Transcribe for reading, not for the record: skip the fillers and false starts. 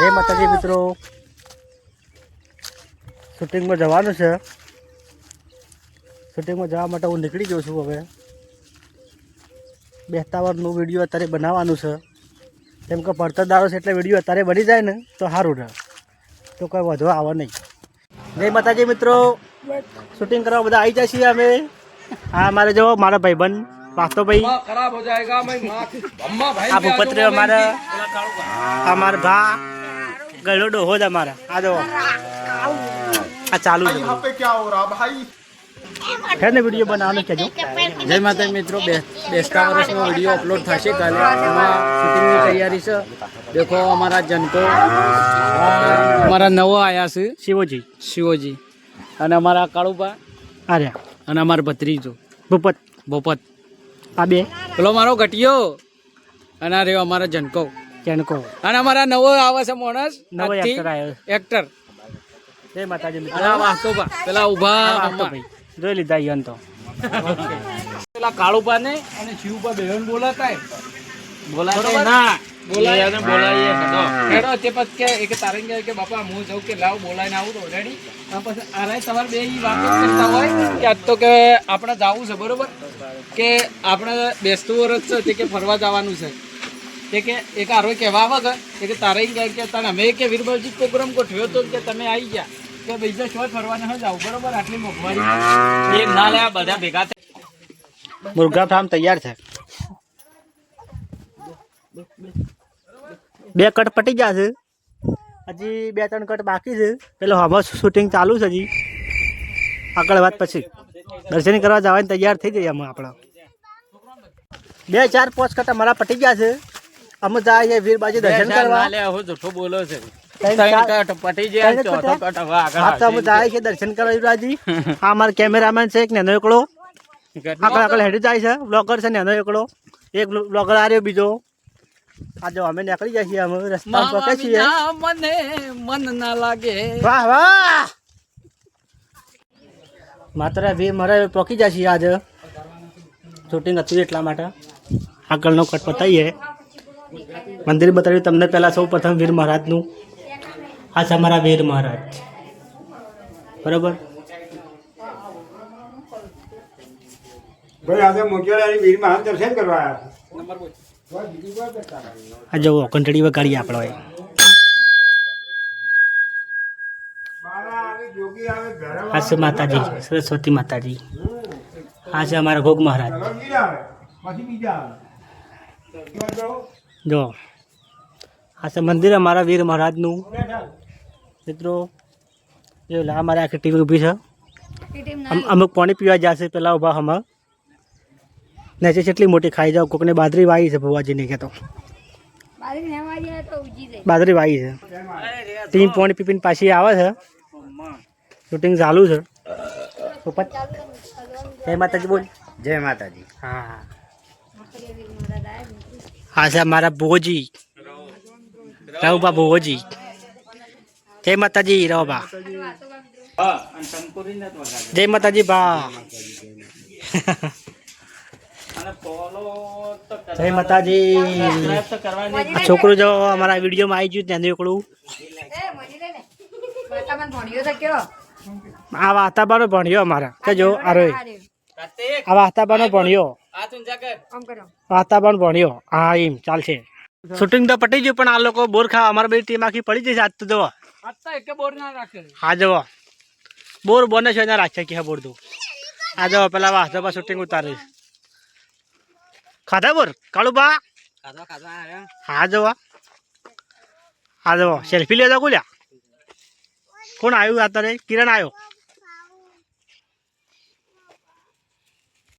જય માતાજી મિત્રો, શૂટિંગમાં જવાનું છે. શૂટિંગમાં જવા માટે હું નીકળી ગયો છું. હવે બેસતા વારનું વિડીયો અત્યારે બનાવવાનું છે. કેમ કે પડતર દારો છે એટલે વિડીયો અત્યારે બની જાય ને તો સારું રહે, તો કોઈ વધુ આવે નહીં. જય માતાજી મિત્રો, શૂટિંગ કરવા બધા આવી જાય છીએ અમે. હા, મારે જો મારા ભાઈબંધ વાસ્તવભાઈ, આ ભૂપત્ર અમારા, અમારા ભા ગળો ડોહો જ અમારા. આ જો આ ચાલુ છે ને વિડીયો બનાવવાનો કહેજો. જય માતા મિત્રો, બેસતા વર્ષનો વિડીયો અપલોડ થશે કાલે. એમાં શૂટિંગની તૈયારી છે. દેખો અમારા જનકો, અમારા નવો આવ્યા છે શિવજી અને અમારા કાળુબા આર્યા અને અમારા ભત્રીજો ભોપત. આ બે પેલો મારો ઘટિયો અને આ રહ્યો અમારા જનકો અને અમારા નવો આવે છે માણસ, નવો એક્ટર આવ્યો, એક્ટર. જય માતાજી મિત્રો. અને આ વાસ્તવબા પેલા ઉભા ભાઈ જોઈ લીધા યન તો પેલા કાળુબા ને અને શિવબા બેન બોલાતા ના બોલાવીએ તે પછી કે એક તારંગ કે બાપા હું જઉં કે લાવ બોલાવીને આવું તો રેડી. પછી આરાય તમારે બે વાત કરતા હોય કે આજ તો કે આપણે જવું છે બરોબર, કે આપણે બેસતું વર્ષ છે તે કે ફરવા જવાનું છે. તે કે એક આરો કહેવા આવે કે તારંગ કે તને અમે કે વીરબાજી પ્રોગ્રામ ગોઠવ્યો તો કે તમે આવી ગયા કે બીજા શોધ ફરવાને ન જાવ બરોબર. આટલી મોંઘવારી એક ના લે બધા ભેગા મુર્ગા ફાર્મ તૈયાર છે. બે કટ પટી ગયા છે, હજી 2-3 કટ બાકી છે. પેલો હમણાં શૂટિંગ ચાલુ છે. હજી આગળ વાત પછી દર્શન કરવા જવાની તૈયાર થઈ જઈએ. અમે આપણે 2-4-5 કટ અમારા પટી ગયા છે. અમે જાય છે વીરબાજી દર્શન કરવા. જૂઠો બોલો છે. જાય છે દર્શન કરવા વીરબાજી. આ અમારા કેમેરામેન છે, એક નેનો એકડો આગળ હેડી જાય છે. બ્લોગર છે નેનો એકડો, એક બ્લોગર આ રહ્યો બીજો. આ જો અમે નીકળી જાય છીએ, અમે રસ્તા પકે છીએ. મને મન ના લાગે. વાહ વાહ, માત્ર વીર મારે પહોંચી જાય છીએ. આજે શૂટિંગ હતું એટલા માટે આગળનો કટ પતાવીએ. મંદિર બતાવ્યું તમને પહેલાં. સૌ પ્રથમ વીર મહારાજનું. આ છે અમારા વીર મહારાજ, બરાબર. ભાઈ આજે મોગેરાની વીર મહારાજ દર્શન કરવા આ જુઓ ઘંટડી વગાડીએ આપણે. આ છે માતાજી સરસ્વતી માતાજી. આ છે અમારા ગોગ મહારાજ. જો આ છે મંદિર અમારા વીર મહારાજનું. મિત્રો એ અમારે આખી ટીમ ઊભી છે. અમુક પાણી પીવા જશે પેલા ઉભા. હમણાં નીચે કેટલી મોટી ખાઈ જાવ. કોકને બાદરી વાવી છે ભુવાજીને કહેતો. બાદરી વાવી છે. ટીમ પાણી પીપીને પાછી આવે છે. શૂટિંગ ચાલુ છે. જય માતાજી બોલ. જય માતાજી. હા, હા છે મારા ભુવોજી, રાવબા ભુવોજી. જય માતાજી રાવબા. જય માતાજી બા. જય માતાજી. છોકરું જો અમારા વિડીયોમાં આવી ગયું ત્યાં એકડું. આ વાતાબાનો ભણ્યો અમારા કે જો આરો આ વાતાબાનો ભણ્યો. વાતાબાનો ભણ્યો. હા એમ ચાલશે. શૂટિંગ તો પટી ગયું પણ આ લોકો બોર ખાવા અમારા બે ટીમ આખી પડી જશે આજ તો. જવો હા જવો બોર બને છે એના રાખશે કે બોર દો. આ જવો પેલા વાસ્તાબા શૂટિંગ ઉતારે. ખાધા બોર કાળુબા. હા જવા હા જવો સેલ્ફી લેજો. કોલ્યા કોણ આવ્યું અત્યારે? કિરણ આવ્યો.